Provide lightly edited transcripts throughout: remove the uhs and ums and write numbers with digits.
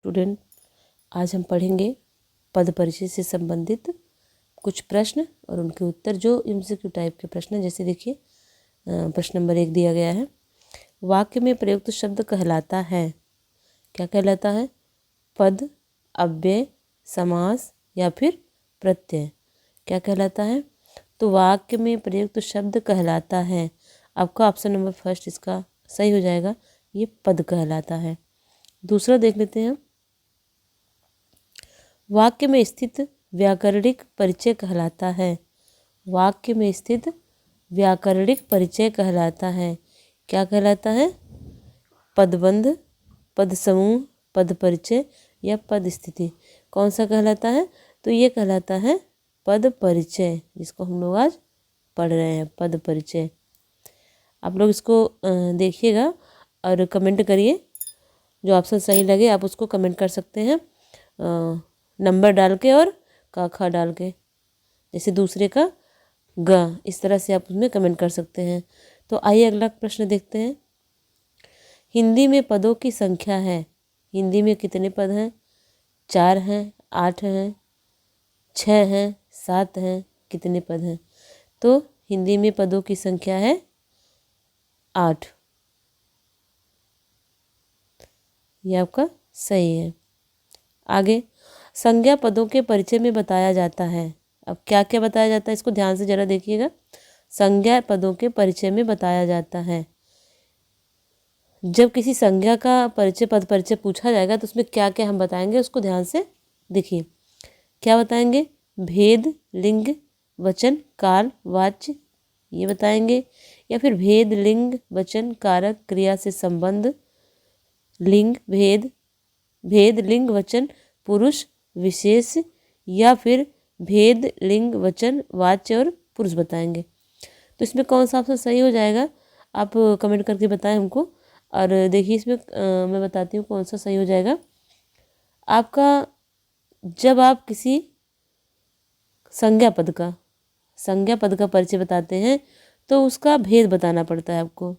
Student, आज हम पढ़ेंगे पद परिचय से संबंधित कुछ प्रश्न और उनके उत्तर, जो एमसीक्यू टाइप के प्रश्न हैं। जैसे देखिए, प्रश्न नंबर 1 दिया गया है, वाक्य में प्रयुक्त शब्द कहलाता है, क्या कहलाता है? पद, अव्यय, समास या फिर प्रत्यय, क्या कहलाता है? तो वाक्य में प्रयुक्त शब्द कहलाता है, आपका ऑप्शन नंबर फर्स्ट इसका सही हो जाएगा, ये पद कहलाता है। दूसरा देख लेते हैं, वाक्य में स्थित व्याकरणिक परिचय कहलाता है, वाक्य में स्थित व्याकरणिक परिचय कहलाता है, क्या कहलाता है? पदबंध, पद समूह, पद परिचय या पद स्थिति, कौन सा कहलाता है? तो ये कहलाता है पद परिचय, जिसको हम लोग आज पढ़ रहे हैं, पद परिचय। आप लोग इसको देखिएगा और कमेंट करिए, जो ऑप्शन सही लगे आप उसको कमेंट कर सकते हैं, नंबर डाल के और का खा डाल के, जैसे दूसरे का ग, इस तरह से आप उसमें कमेंट कर सकते हैं। तो आइए अगला प्रश्न देखते हैं। हिंदी में पदों की संख्या है, हिंदी में कितने पद हैं? 4 हैं, 8 हैं, 6 हैं, 7 हैं, कितने पद हैं? तो हिंदी में पदों की संख्या है 8, यह आपका सही है। आगे, संज्ञा पदों के परिचय में बताया जाता है। अब क्या क्या बताया जाता है, इसको ध्यान से जरा देखिएगा। संज्ञा पदों के परिचय में बताया जाता है, जब किसी संज्ञा का परिचय, पद परिचय पूछा जाएगा तो उसमें क्या क्या हम बताएंगे, उसको ध्यान से देखिए। क्या बताएंगे? भेद, लिंग, वचन, काल, वाच्य, ये बताएंगे, या फिर भेद, लिंग, वचन, कारक, क्रिया से संबंध, लिंग, भेद, भेद, लिंग, वचन, पुरुष, विशेष, या फिर भेद, लिंग, वचन, वाच्य और पुरुष बताएंगे। तो इसमें कौन सा ऑप्शन सही हो जाएगा, आप कमेंट करके बताएं हमको। और देखिए, इसमें मैं बताती हूँ कौन सा सही हो जाएगा आपका। जब आप किसी संज्ञा पद का परिचय बताते हैं तो उसका भेद बताना पड़ता है आपको।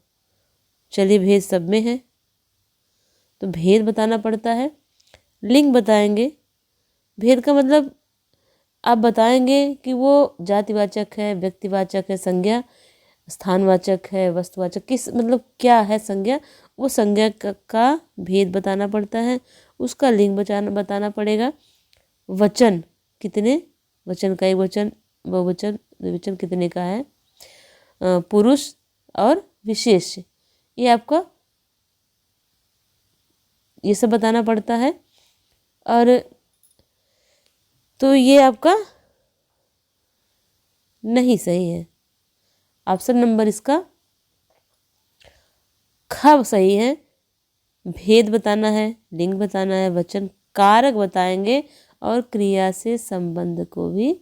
चलिए, भेद सब में है तो भेद बताना पड़ता है। लिंग बताएंगे, भेद का मतलब आप बताएंगे कि वो जातिवाचक है, व्यक्तिवाचक है, संज्ञा स्थानवाचक है, वस्तुवाचक, किस मतलब क्या है संज्ञा, वो संज्ञा का भेद बताना पड़ता है, उसका लिंग बताना पड़ेगा। वचन, कितने वचन का एक वचन, बहुवचन, द्विवचन कितने का है, पुरुष और विशेष, ये आपका ये सब बताना पड़ता है। और तो ये आपका नहीं सही है, ऑप्शन नंबर इसका ख सही है। भेद बताना है, लिंग बताना है, वचन, कारक बताएंगे और क्रिया से संबंध को भी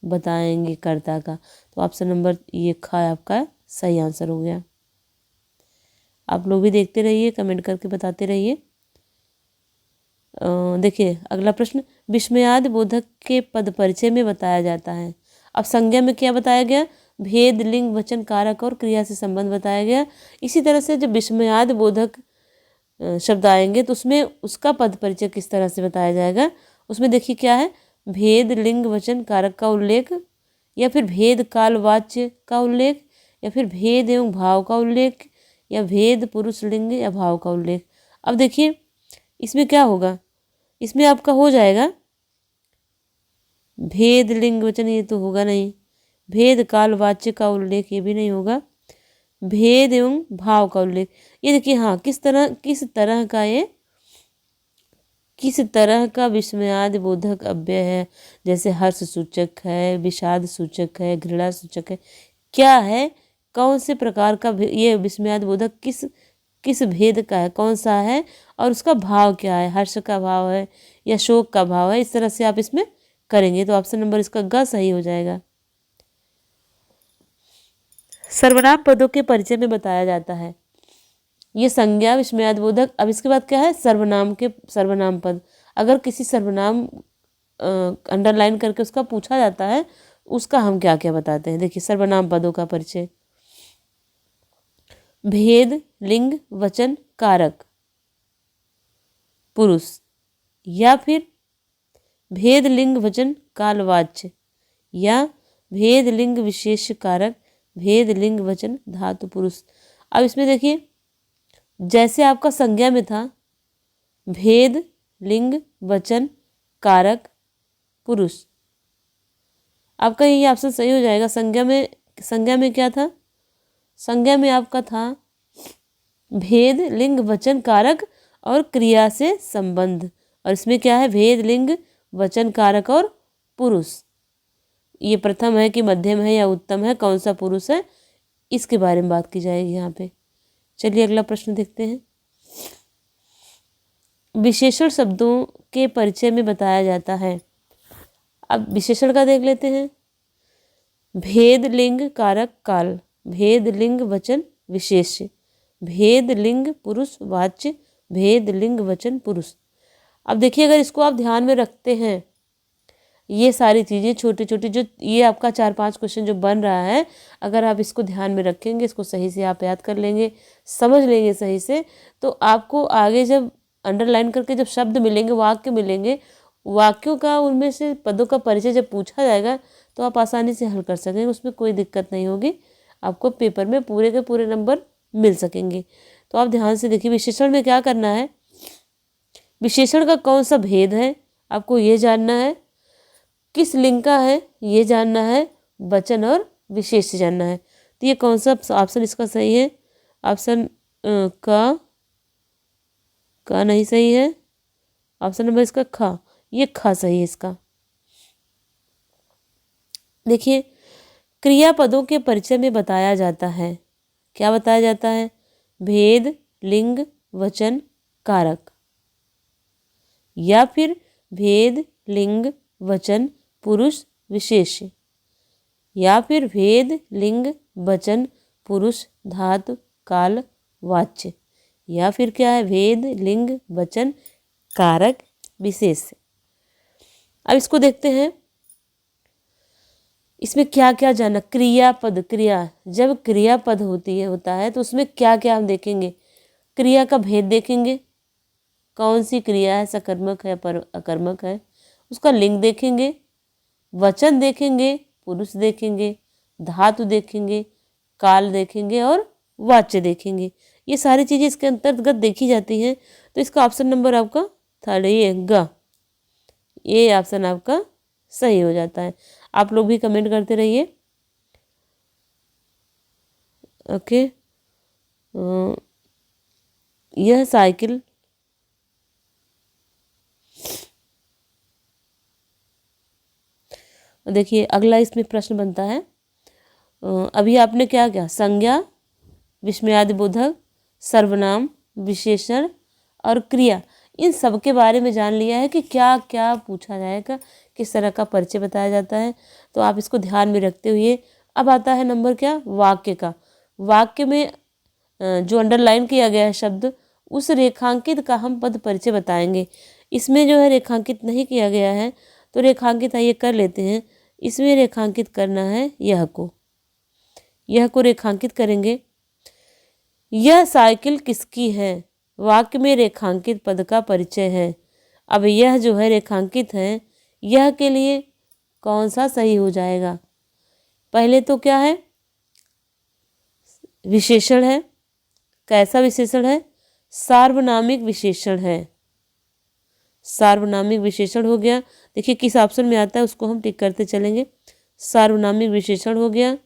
बताएंगे, कर्ता का। तो ऑप्शन नंबर ये ख आपका सही आंसर हो गया। आप लोग भी देखते रहिए, कमेंट करके बताते रहिए। देखिए अगला प्रश्न, विस्मयादि बोधक के पद परिचय में बताया जाता है। अब संज्ञा में क्या बताया गया? भेद, लिंग, वचन, कारक और क्रिया से संबंध बताया गया। इसी तरह से जब विस्मयादि बोधक शब्द आएंगे तो उसमें उसका पद परिचय किस तरह से बताया जाएगा। उसमें देखिए क्या है, भेद, लिंग, वचन, कारक का उल्लेख, या फिर भेद, काल, वाच्य का उल्लेख, या फिर भेद एवं भाव का उल्लेख, या भेद, पुरुष, लिंग या भाव का उल्लेख। अब देखिए इसमें क्या होगा, इसमें आपका हो जाएगा भेद, लिंग, वचन, ये तो होगा नहीं। भेद, काल, वाच्य का उल्लेख, ये भी नहीं होगा। भेद एवं भाव का उल्लेख, ये देखिए हाँ, किस तरह का विस्मयादि बोधक अव्यय है। जैसे हर्ष सूचक है, विषाद सूचक है, घृणा सूचक है, क्या है, कौन से प्रकार का ये विस्मयादि बोधक किस भेद का है, कौन सा है, और उसका भाव क्या है, हर्ष का भाव है या शोक का भाव है। इस तरह से आप इसमें करेंगे तो ऑप्शन नंबर इसका ग सही हो जाएगा। सर्वनाम पदों के परिचय में बताया जाता है, ये संज्ञा, विस्मयादि बोधक। अब इसके बाद क्या है, सर्वनाम पद। अगर किसी सर्वनाम अंडरलाइन करके उसका पूछा जाता है, उसका हम क्या क्या बताते हैं। देखिए सर्वनाम पदों का परिचय, भेद, लिंग, वचन, कारक, पुरुष, या फिर भेद लिंग वचन कालवाच्य या भेद लिंग विशेष कारक भेद लिंग वचन धातु पुरुष। अब इसमें देखिए, जैसे आपका संज्ञा में था भेद लिंग वचन कारक पुरुष, आपका ये ऑप्शन सही हो जाएगा। संज्ञा में क्या था? संज्ञा में आपका था भेद लिंग वचन कारक और क्रिया से संबंध, और इसमें क्या है? भेद लिंग वचन कारक और पुरुष। ये प्रथम है कि मध्यम है या उत्तम है, कौन सा पुरुष है, इसके बारे में बात की जाएगी यहाँ पे। चलिए अगला प्रश्न देखते हैं। विशेषण शब्दों के परिचय में बताया जाता है। अब विशेषण का देख लेते हैं। भेद लिंग कारक काल, भेद लिंग वचन विशेष्य, भेद लिंग पुरुष वाच्य, भेद लिंग वचन पुरुष। अब देखिए, अगर इसको आप ध्यान में रखते हैं, ये सारी चीज़ें छोटी छोटी जो ये आपका 4-5 क्वेश्चन जो बन रहा है, अगर आप इसको ध्यान में रखेंगे, इसको सही से आप याद कर लेंगे, समझ लेंगे सही से, तो आपको आगे जब अंडरलाइन करके जब शब्द मिलेंगे, वाक्य मिलेंगे, वाक्यों का उनमें से पदों का परिचय जब पूछा जाएगा तो आप आसानी से हल कर सकेंगे, उसमें कोई दिक्कत नहीं होगी, आपको पेपर में पूरे के पूरे नंबर मिल सकेंगे। तो आप ध्यान से देखिए, विशेषण में क्या करना है, विशेषण का कौन सा भेद है आपको ये जानना है, किस लिंग का है ये जानना है, वचन और विशेष जानना है। तो ये कौन सा ऑप्शन इसका सही है? ऑप्शन का नहीं सही है, ऑप्शन नंबर इसका खा, ये खा सही है इसका। देखिए, क्रियापदों के परिचय में बताया जाता है, क्या बताया जाता है? भेद लिंग वचन कारक या फिर भेद लिंग वचन पुरुष विशेष्य या फिर भेद लिंग वचन पुरुष धातु काल वाच्य या फिर क्या है? भेद लिंग वचन कारक विशेष। अब इसको देखते हैं, इसमें क्या क्या जाना। क्रियापद, क्रिया जब क्रियापद होता है तो उसमें क्या क्या हम देखेंगे? क्रिया का भेद देखेंगे, कौन सी क्रिया है, सकर्मक है पर अकर्मक है, उसका लिंग देखेंगे, वचन देखेंगे, पुरुष देखेंगे, धातु देखेंगे, काल देखेंगे और वाच्य देखेंगे। ये सारी चीज़ें इसके अंतर्गत देखी जाती हैं। तो इसका ऑप्शन नंबर आपका थर्ड ये ग, ये ऑप्शन आपका सही हो जाता है। आप लोग भी कमेंट करते रहिए। ओके, यह साइकिल देखिए, अगला इसमें प्रश्न बनता है, अभी आपने क्या क्या संज्ञा, विस्मयादिबोधक, सर्वनाम, विशेषण और क्रिया, इन सब के बारे में जान लिया है कि क्या क्या पूछा जाएगा, किस तरह का परिचय बताया जाता है। तो आप इसको ध्यान में रखते हुए, अब आता है नंबर क्या? वाक्य का। वाक्य में जो अंडरलाइन किया गया है शब्द, उस रेखांकित का हम पद परिचय बताएंगे। इसमें जो है रेखांकित नहीं किया गया है, तो रेखांकित आइए कर लेते हैं। इसमें रेखांकित करना है यह को रेखांकित करेंगे। यह साइकिल किसकी है? वाक्य में रेखांकित पद का परिचय है। अब यह जो है रेखांकित है, यह के लिए कौन सा सही हो जाएगा? पहले तो क्या है? विशेषण है। कैसा विशेषण है? सार्वनामिक विशेषण है। सार्वनामिक विशेषण हो गया। देखिए किस ऑप्शन में आता है उसको हम टिक करते चलेंगे। सार्वनामिक विशेषण हो गया।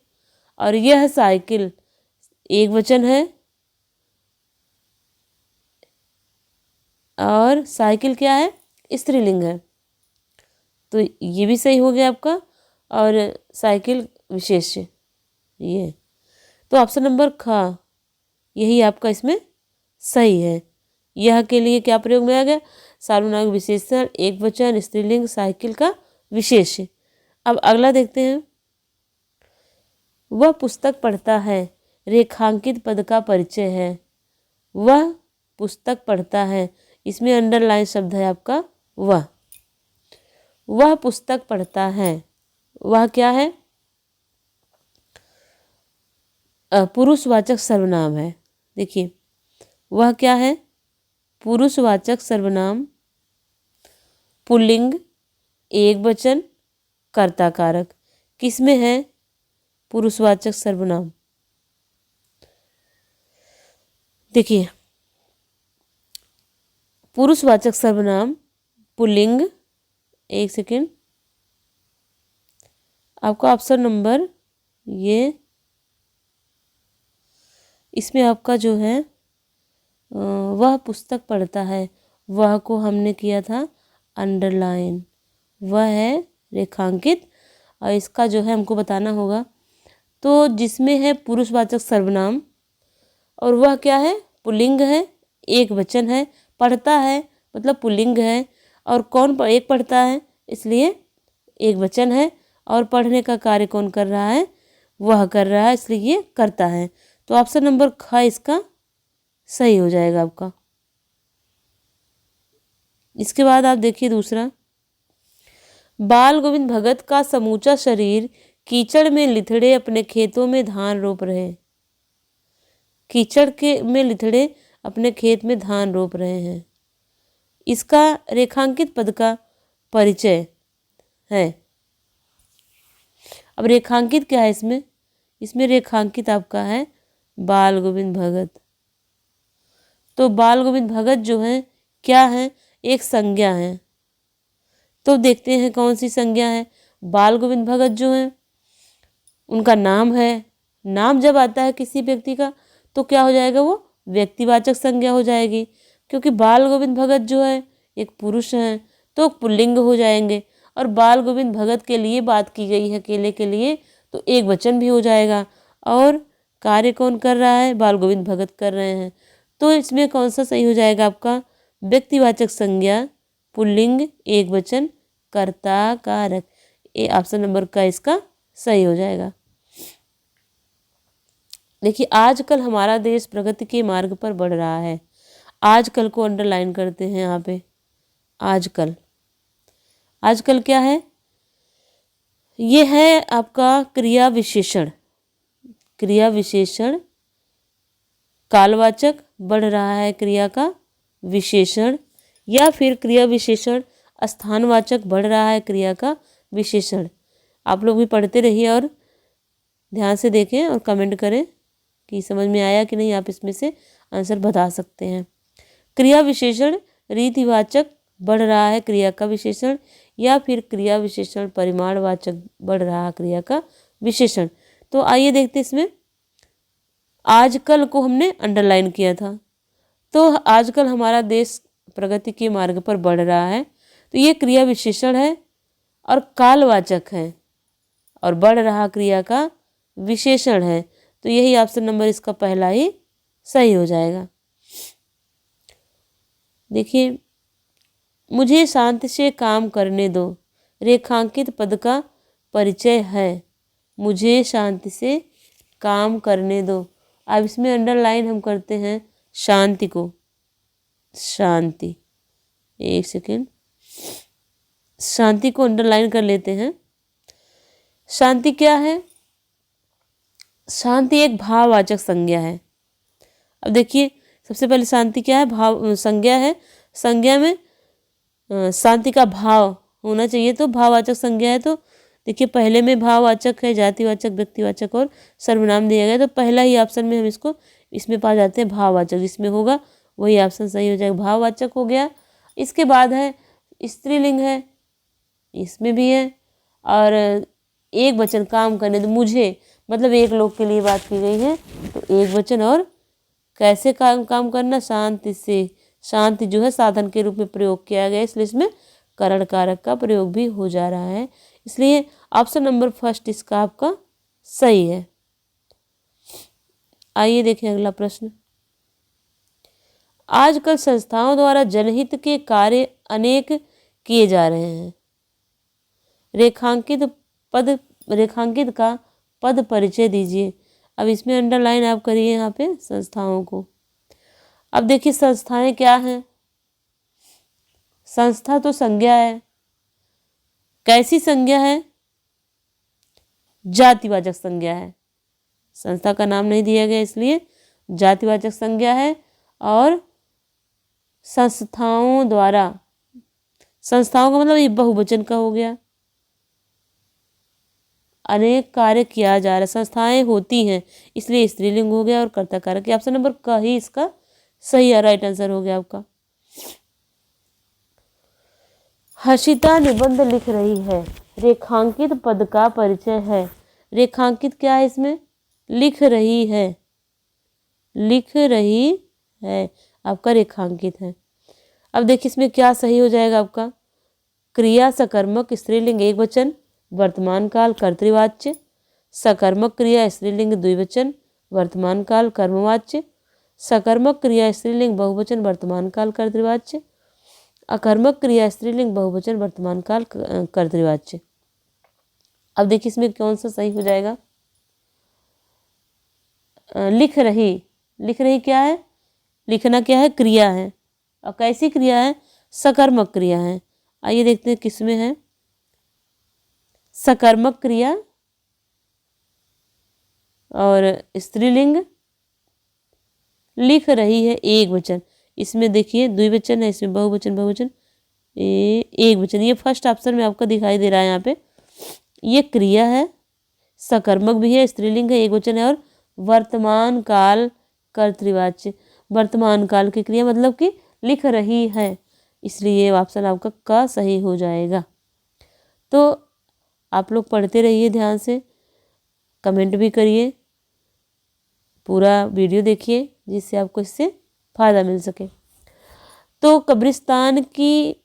और यह साइकिल एक वचन है, और साइकिल क्या है? स्त्रीलिंग है, तो ये भी सही हो गया आपका। और साइकिल विशेष्य ये, तो ऑप्शन नंबर ख यही आपका इसमें सही है। यह के लिए क्या प्रयोग में आ गया? सार्वनामिक विशेषण, एक वचन, स्त्रीलिंग, साइकिल का विशेष्य। अब अगला देखते हैं। वह पुस्तक पढ़ता है, रेखांकित पद का परिचय है। वह पुस्तक पढ़ता है, इसमें अंडरलाइन शब्द है आपका वह पुस्तक पढ़ता है। वह क्या है? पुरुषवाचक सर्वनाम है। देखिए वह क्या है? पुरुषवाचक सर्वनाम, पुल्लिंग, एक वचन, कर्ता कारक। किसमें है? पुरुषवाचक सर्वनाम। देखिए, पुरुषवाचक सर्वनाम पुल्लिंग, एक सेकेंड, आपका ऑप्शन नंबर ये, इसमें आपका जो है वह पुस्तक पढ़ता है, वह को हमने किया था अंडरलाइन, वह है रेखांकित, और इसका जो है हमको बताना होगा। तो जिसमें है पुरुषवाचक सर्वनाम और वह क्या है? पुल्लिंग है, एक वचन है, पढ़ता है मतलब पुल्लिंग है, और कौन एक पढ़ता है इसलिए एक वचन है, और पढ़ने का कार्य कौन कर रहा है? वह कर रहा है, इसलिए ये करता है। तो ऑप्शन नंबर ख इसका सही हो जाएगा आपका। इसके बाद आप देखिए दूसरा, बाल गोविंद भगत का समूचा शरीर कीचड़ में लिथड़े अपने खेतों में धान रोप रहे। कीचड़ के में लिथड़े अपने खेत में धान रोप रहे हैं। इसका रेखांकित पद का परिचय है। अब रेखांकित क्या है इसमें? इसमें रेखांकित आपका है बाल गोविंद भगत। तो बाल गोविंद भगत जो है क्या है? एक संज्ञा है। तो देखते हैं कौन सी संज्ञा है। बाल गोविंद भगत जो है उनका नाम है। नाम जब आता है किसी व्यक्ति का तो क्या हो जाएगा? वो व्यक्तिवाचक संज्ञा हो जाएगी, क्योंकि बाल गोविंद भगत जो है एक पुरुष है तो पुल्लिंग हो जाएंगे, और बाल गोविंद भगत के लिए बात की गई है अकेले के लिए, तो एक वचन भी हो जाएगा। और कार्य कौन कर रहा है? बाल गोविंद भगत कर रहे हैं। तो इसमें कौन सा सही हो जाएगा आपका? व्यक्तिवाचक संज्ञा पुल्लिंग, एक वचन, कर्ता कारक। ये ऑप्शन नंबर का इसका सही हो जाएगा। देखिए, आजकल हमारा देश प्रगति के मार्ग पर बढ़ रहा है। आजकल को अंडरलाइन करते हैं यहाँ पे। आजकल, आजकल क्या है? ये है आपका क्रिया विशेषण। क्रिया विशेषण कालवाचक, बढ़ रहा है क्रिया का विशेषण, या फिर क्रिया विशेषण स्थानवाचक, बढ़ रहा है क्रिया का विशेषण। आप लोग भी पढ़ते रहिए और ध्यान से देखें और कमेंट करें कि समझ में आया कि नहीं। आप इसमें से आंसर बता सकते हैं। क्रिया विशेषण रीतिवाचक, बढ़ रहा है क्रिया का विशेषण, या फिर क्रिया विशेषण परिमाणवाचक, बढ़ रहा क्रिया का विशेषण। तो आइए देखते हैं इसमें। आजकल को हमने अंडरलाइन किया था, तो आजकल हमारा देश प्रगति के मार्ग पर बढ़ रहा है, तो ये क्रिया विशेषण है और कालवाचक है, और बढ़ रहा क्रिया का विशेषण है। तो यही ऑप्शन नंबर इसका पहला ही सही हो जाएगा। देखिए, मुझे शांति से काम करने दो, रेखांकित पद का परिचय है। मुझे शांति से काम करने दो। अब इसमें अंडरलाइन हम करते हैं शांति को। शांति, एक सेकेंड, शांति को अंडरलाइन कर लेते हैं। शांति क्या है? शांति एक भाववाचक संज्ञा है। अब देखिए, सबसे पहले शांति क्या है? भाव संज्ञा है। संज्ञा में शांति का भाव होना चाहिए, तो भाववाचक संज्ञा है। तो देखिए, पहले में भाववाचक है, जातिवाचक, व्यक्तिवाचक और सर्वनाम दिया गया, तो पहला ही ऑप्शन में हम इसको इसमें पा जाते हैं भाववाचक, जिसमें होगा वही ऑप्शन सही हो जाएगा। भाववाचक हो गया। इसके बाद है स्त्रीलिंग है, इसमें भी है, और एक वचन काम करने दो, मुझे मतलब एक लोग के लिए बात की गई है, तो एक वचन। और कैसे काम करना? शांति से। शांति जो है साधन के रूप में प्रयोग किया गया, इसलिए इसमें करण कारक का प्रयोग भी हो जा रहा है, इसलिए ऑप्शन नंबर फर्स्ट इसका आपका सही है। आइए देखें अगला प्रश्न। आजकल संस्थाओं द्वारा जनहित के कार्य अनेक किए जा रहे हैं। रेखांकित का पद परिचय दीजिए। अब इसमें अंडरलाइन आप करिए यहाँ पे संस्थाओं को। अब देखिए, संस्थाएं क्या हैं? संस्था तो संज्ञा है। कैसी संज्ञा है? जातिवाचक संज्ञा है। संस्था का नाम नहीं दिया गया, इसलिए जातिवाचक संज्ञा है। और संस्थाओं द्वारा, संस्थाओं का मतलब ये बहुवचन का हो गया। अनेक कार्य किया जा रहा है, संस्थाएं होती हैं, इसलिए स्त्रीलिंग हो गया और कर्ता कारक। ऑप्शन नंबर का ही इसका सही है, राइट आंसर हो गया आपका। हर्षिता निबंध लिख रही है, रेखांकित पद का परिचय है। रेखांकित क्या है इसमें? लिख रही है, लिख रही है, आपका रेखांकित है। अब देखिए इसमें क्या सही हो जाएगा आपका। क्रिया सकर्मक स्त्रीलिंग एक वचन, वर्तमान काल कर्तृवाच्य। सकर्मक क्रिया स्त्रीलिंग द्विवचन, वर्तमान काल कर्मवाच्य। सकर्मक क्रिया स्त्रीलिंग बहुवचन, वर्तमान काल कर्तृवाच्य। अकर्मक क्रिया स्त्रीलिंग बहुवचन, वर्तमान काल कर्तृवाच्य। अब देखिए इसमें कौन सा सही हो जाएगा। लिख रही, लिख रही क्या है? लिखना क्या है? क्रिया है। और कैसी क्रिया है? सकर्मक क्रिया है। आइए देखते हैं किसमें है सकर्मक क्रिया और स्त्रीलिंग। लिख रही है एक वचन, इसमें देखिए द्विवचन है, इसमें बहुवचन, बहुवचन एक वचन। ये फर्स्ट ऑप्शन में आपको दिखाई दे रहा है यहाँ पे। ये क्रिया है, सकर्मक भी है, स्त्रीलिंग है, एक वचन है और वर्तमान काल कर्तृवाच्य। वर्तमान काल की क्रिया मतलब कि लिख रही है, इसलिए ऑप्शन आपका का सही हो जाएगा। तो आप लोग पढ़ते रहिए ध्यान से, कमेंट भी करिए, पूरा वीडियो देखिए जिससे आपको इससे फ़ायदा मिल सके। तो कब्रिस्तान की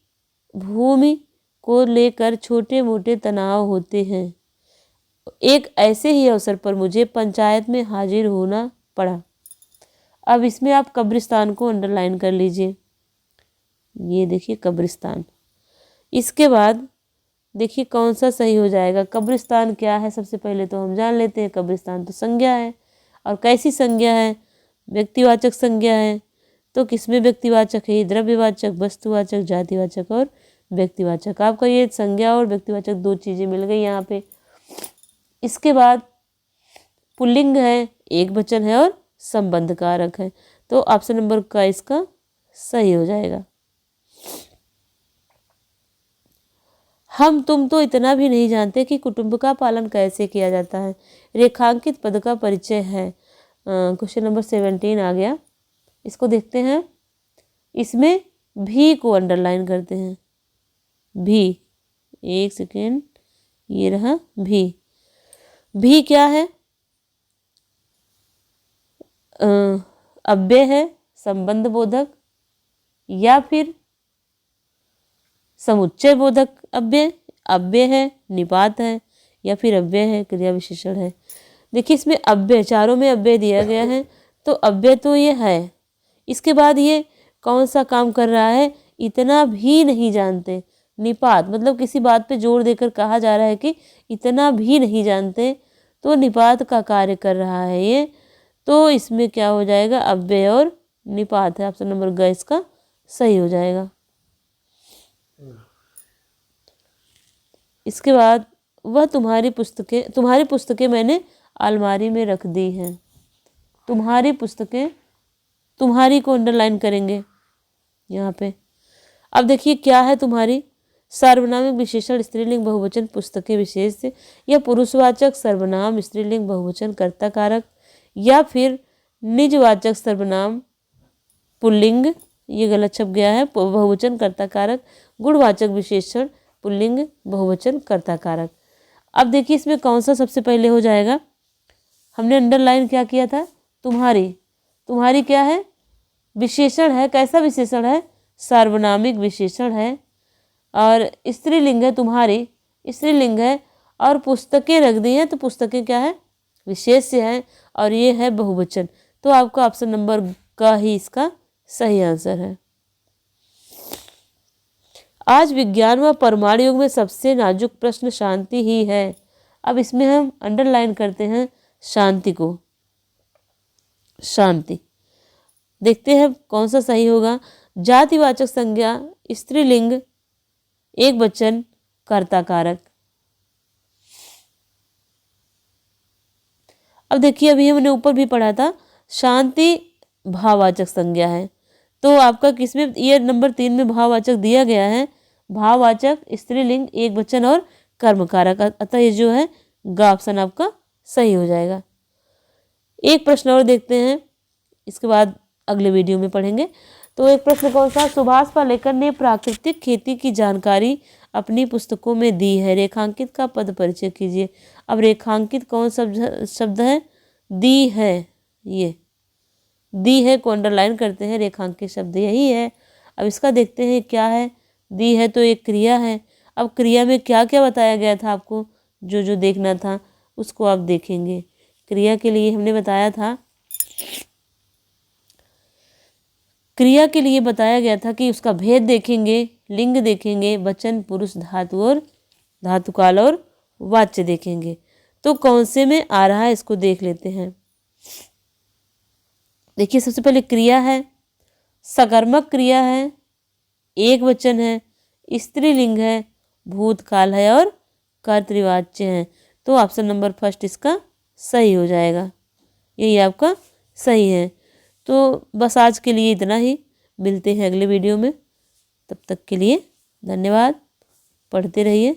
भूमि को लेकर छोटे मोटे तनाव होते हैं। एक ऐसे ही अवसर पर मुझे पंचायत में हाजिर होना पड़ा। अब इसमें आप कब्रिस्तान को अंडरलाइन कर लीजिए, ये देखिए कब्रिस्तान। इसके बाद देखिए कौन सा सही हो जाएगा। कब्रिस्तान क्या है सबसे पहले तो हम जान लेते हैं। कब्रिस्तान तो संज्ञा है, और कैसी संज्ञा है? व्यक्तिवाचक संज्ञा है। तो किसमें व्यक्तिवाचक है? द्रव्यवाचक, वस्तुवाचक, जातिवाचक और व्यक्तिवाचक। आपका ये संज्ञा और व्यक्तिवाचक दो चीज़ें मिल गई यहाँ पे। इसके बाद पुल्लिंग है, एक वचन है और संबंध कारक है। तो ऑप्शन नंबर का इसका सही हो जाएगा। हम तुम तो इतना भी नहीं जानते कि कुटुंब का पालन कैसे किया जाता है। रेखांकित पद का परिचय है। क्वेश्चन नंबर 17 आ गया, इसको देखते हैं। इसमें भी को अंडरलाइन करते हैं। भी, एक सेकेंड, ये रहा भी। भी क्या है? अव्यय है, संबंध बोधक या फिर समुच्चय बोधक अव्यय। अव्यय है, निपात है या फिर अव्यय है, क्रिया विशेषण है। देखिए इसमें अव्यय, चारों में अव्यय दिया गया है, तो अव्यय तो ये है। इसके बाद ये कौन सा काम कर रहा है? इतना भी नहीं जानते। निपात मतलब किसी बात पे जोर देकर कहा जा रहा है कि इतना भी नहीं जानते, तो निपात का कार्य कर रहा है ये। तो इसमें क्या हो जाएगा? अव्यय और निपात है। ऑप्शन नंबर ग इसका सही हो जाएगा। इसके बाद वह तुम्हारी पुस्तकें मैंने अलमारी में रख दी हैं। तुम्हारी पुस्तकें, तुम्हारी को अंडरलाइन करेंगे यहाँ पे। अब देखिए क्या है तुम्हारी? सर्वनामिक विशेषण स्त्रीलिंग बहुवचन पुस्तकें विशेष, या पुरुषवाचक सर्वनाम स्त्रीलिंग बहुवचन कर्ता कारक, या फिर निजवाचक सर्वनाम पुल्लिंग, ये गलत छप गया है, बहुवचन कर्ता कारक, गुणवाचक विशेषण पुल्लिंग बहुवचन कर्ता कारक। अब देखिए इसमें कौन सा सबसे पहले हो जाएगा? हमने अंडरलाइन क्या किया था? तुम्हारी। तुम्हारी क्या है? विशेषण है। कैसा विशेषण है? सार्वनामिक विशेषण है, और स्त्रीलिंग है तुम्हारी, स्त्रीलिंग है, और पुस्तकें रख दी हैं, तो पुस्तकें क्या है? विशेष्य है, और ये है बहुवचन। तो आपका ऑप्शन नंबर का ही इसका सही आंसर है। आज विज्ञान व परमाणु युग में सबसे नाजुक प्रश्न शांति ही है। अब इसमें हम अंडरलाइन करते हैं शांति को। शांति देखते हैं कौन सा सही होगा। जातिवाचक संज्ञा स्त्रीलिंग एक वचन कर्ता कारक। अब देखिए अभी हमने ऊपर भी पढ़ा था शांति भाववाचक संज्ञा है, तो आपका किसमें? ये नंबर 3 में भाववाचक दिया गया है, भाववाचक, स्त्रीलिंग, एकवचन और कर्मकारक। अतः ये जो है ग ऑप्शन आपका सही हो जाएगा। एक प्रश्न और देखते हैं, इसके बाद अगले वीडियो में पढ़ेंगे। तो एक प्रश्न कौन सा, सुभाष पालेकर ने प्राकृतिक खेती की जानकारी अपनी पुस्तकों में दी है, रेखांकित का पद परिचय कीजिए। अब रेखांकित कौन शब्द है, दी है, ये दी है को अंडरलाइन करते हैं, रेखांकित शब्द यही है। अब इसका देखते हैं क्या है, दी है तो एक क्रिया है। अब क्रिया में क्या क्या बताया गया था आपको, जो जो देखना था उसको आप देखेंगे। क्रिया के लिए हमने बताया था, क्रिया के लिए बताया गया था कि उसका भेद देखेंगे, लिंग देखेंगे, वचन, पुरुष, धातु और धातुकाल और वाच्य देखेंगे। तो कौन से में आ रहा है इसको देख लेते हैं। देखिए सबसे पहले क्रिया है, सकर्मक क्रिया है, एक वचन है, स्त्रीलिंग है, भूतकाल है और कर्तृवाच्य है। तो ऑप्शन नंबर फर्स्ट इसका सही हो जाएगा, यही आपका सही है। तो बस आज के लिए इतना ही, मिलते हैं अगले वीडियो में। तब तक के लिए धन्यवाद, पढ़ते रहिए।